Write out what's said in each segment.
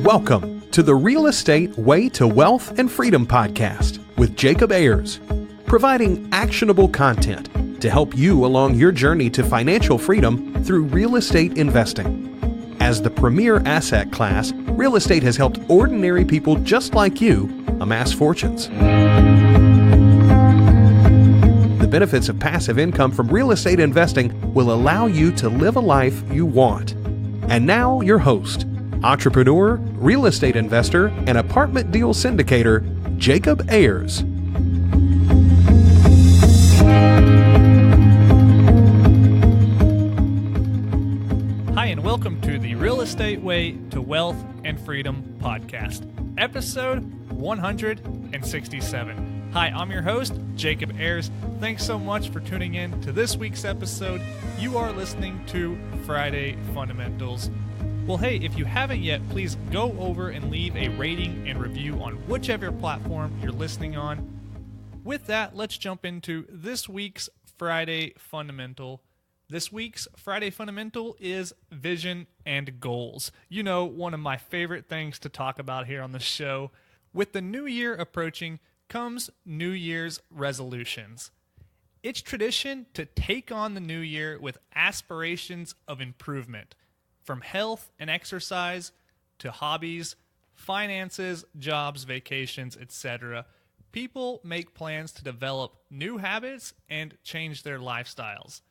Welcome to the Real Estate Way to Wealth and Freedom podcast with Jacob Ayers, providing actionable content to help you along your journey to financial freedom through real estate investing. As the premier asset class, real estate has helped ordinary people just like you amass fortunes. The benefits of passive income from real estate investing will allow you to live a life you want. And now your host, entrepreneur, real estate investor, and apartment deal syndicator, Jacob Ayers. Hi, and welcome to the Real Estate Way to Wealth and Freedom podcast, episode 167. Hi, I'm your host, Jacob Ayers. Thanks so much for tuning in to this week's episode. You are listening to Friday Fundamentals. Well, hey, if you haven't yet, please go over and leave a rating and review on whichever platform you're listening on. With that, let's jump into this week's Friday Fundamental. This week's Friday Fundamental is vision and goals. You know, one of my favorite things to talk about here on the show. With the new year approaching comes New Year's resolutions. It's tradition to take on the new year with aspirations of improvement. From health and exercise to hobbies, finances, jobs, vacations, etc. People make plans to develop new habits and change their lifestyles.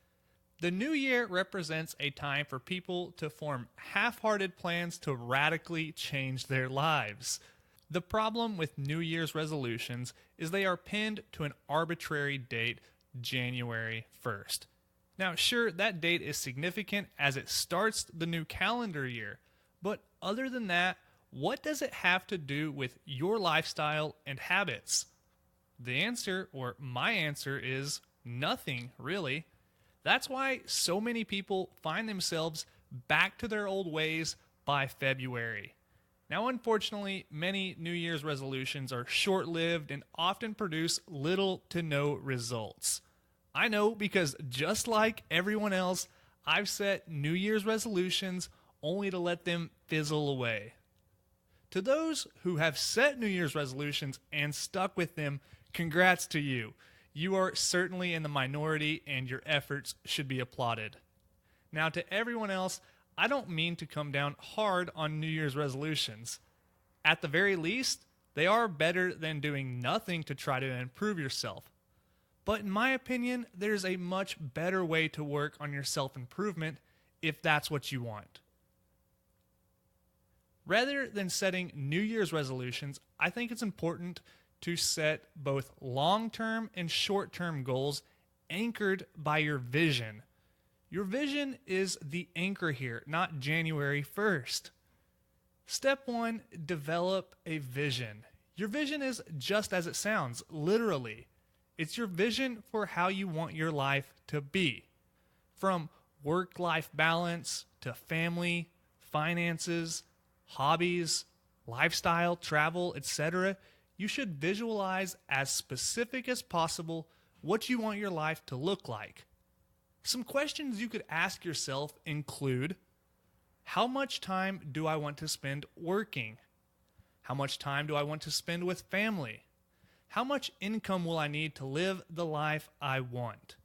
The new year represents a time for people to form half-hearted plans to radically change their lives. The problem with New Year's resolutions is they are pinned to an arbitrary date, January 1st. Now, sure, that date is significant as it starts the new calendar year, but other than that, what does it have to do with your lifestyle and habits? The answer, or my answer, is nothing, really. That's why so many people find themselves back to their old ways by February. Now, unfortunately, many New Year's resolutions are short-lived and often produce little to no results. I know, because just like everyone else, I've set New Year's resolutions only to let them fizzle away. To those who have set New Year's resolutions and stuck with them, congrats to you. You are certainly in the minority and your efforts should be applauded. Now, to everyone else, I don't mean to come down hard on New Year's resolutions. At the very least, they are better than doing nothing to try to improve yourself. But in my opinion, there's a much better way to work on your self-improvement if that's what you want. Rather than setting New Year's resolutions, I think it's important to set both long-term and short-term goals anchored by your vision. Your vision is the anchor here, not January 1st. Step 1, develop a vision. Your vision is just as it sounds, literally. It's your vision for how you want your life to be. From work-life balance to family, finances, hobbies, lifestyle, travel, etc., you should visualize as specific as possible what you want your life to look like. Some questions you could ask yourself include, how much time do I want to spend working? How much time do I want to spend with family? How much income will I need to live the life I want?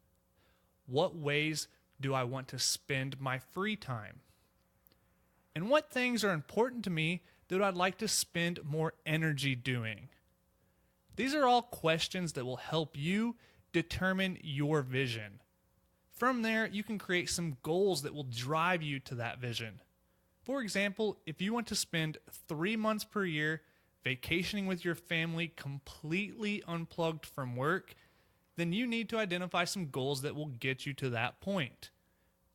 What ways do I want to spend my free time? And what things are important to me that I'd like to spend more energy doing? These are all questions that will help you determine your vision. From there, you can create some goals that will drive you to that vision. For example, if you want to spend 3 months per year vacationing with your family completely unplugged from work, then you need to identify some goals that will get you to that point.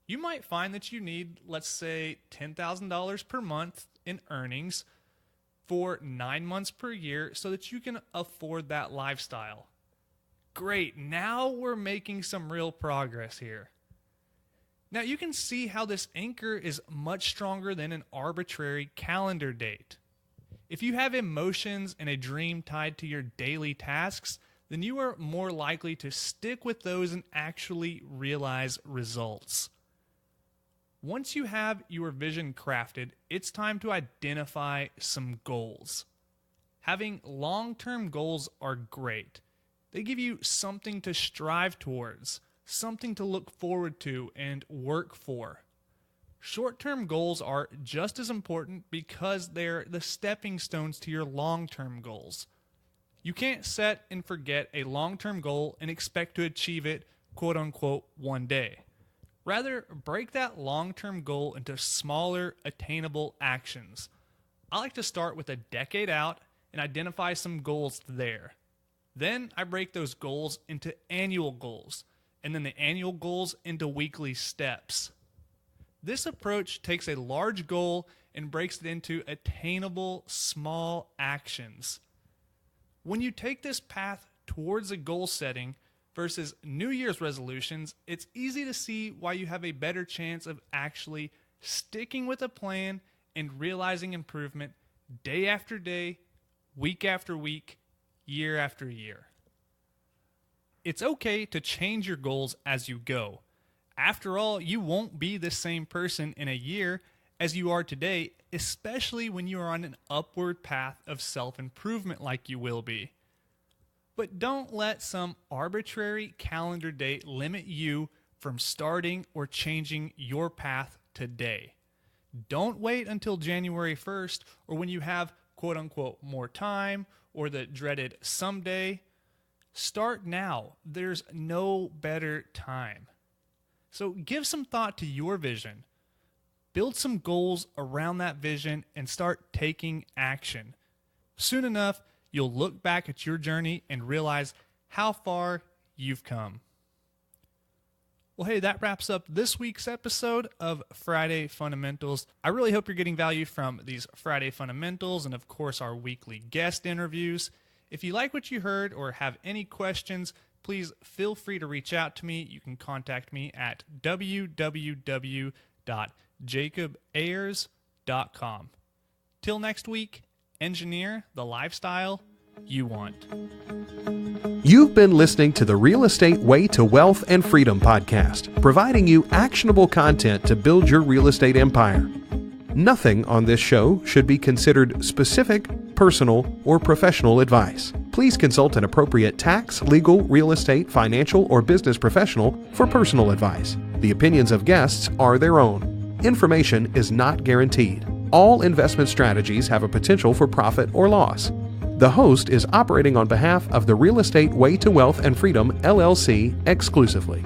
You might find that you need, let's say, $10,000 per month in earnings for 9 months per year so that you can afford that lifestyle. Great, now we're making some real progress here. Now you can see how this anchor is much stronger than an arbitrary calendar date. If you have emotions and a dream tied to your daily tasks, then you are more likely to stick with those and actually realize results. Once you have your vision crafted, it's time to identify some goals. Having long-term goals are great. They give you something to strive towards, something to look forward to and work for. Short-term goals are just as important because they're the stepping stones to your long-term goals. You can't set and forget a long-term goal and expect to achieve it, quote-unquote, one day. Rather, break that long-term goal into smaller, attainable actions. I like to start with a decade out and identify some goals there. Then I break those goals into annual goals, and then the annual goals into weekly steps. This approach takes a large goal and breaks it into attainable, small actions. When you take this path towards a goal setting versus New Year's resolutions, it's easy to see why you have a better chance of actually sticking with a plan and realizing improvement day after day, week after week, year after year. It's okay to change your goals as you go. After all, you won't be the same person in a year as you are today, especially when you are on an upward path of self-improvement like you will be. But don't let some arbitrary calendar date limit you from starting or changing your path today. Don't wait until January 1st or when you have quote-unquote more time or the dreaded someday. Start now. There's no better time. So give some thought to your vision. Build some goals around that vision and start taking action. Soon enough, you'll look back at your journey and realize how far you've come. Well, hey, that wraps up this week's episode of Friday Fundamentals. I really hope you're getting value from these Friday Fundamentals and, of course, our weekly guest interviews. If you like what you heard or have any questions, please feel free to reach out to me. You can contact me at www.jacobayers.com. Till next week, engineer the lifestyle you want. You've been listening to the Real Estate Way to Wealth and Freedom podcast, providing you actionable content to build your real estate empire. Nothing on this show should be considered specific, personal, or professional advice. Please consult an appropriate tax, legal, real estate, financial, or business professional for personal advice. The opinions of guests are their own. Information is not guaranteed. All investment strategies have a potential for profit or loss. The host is operating on behalf of the Real Estate Way to Wealth and Freedom, LLC, exclusively.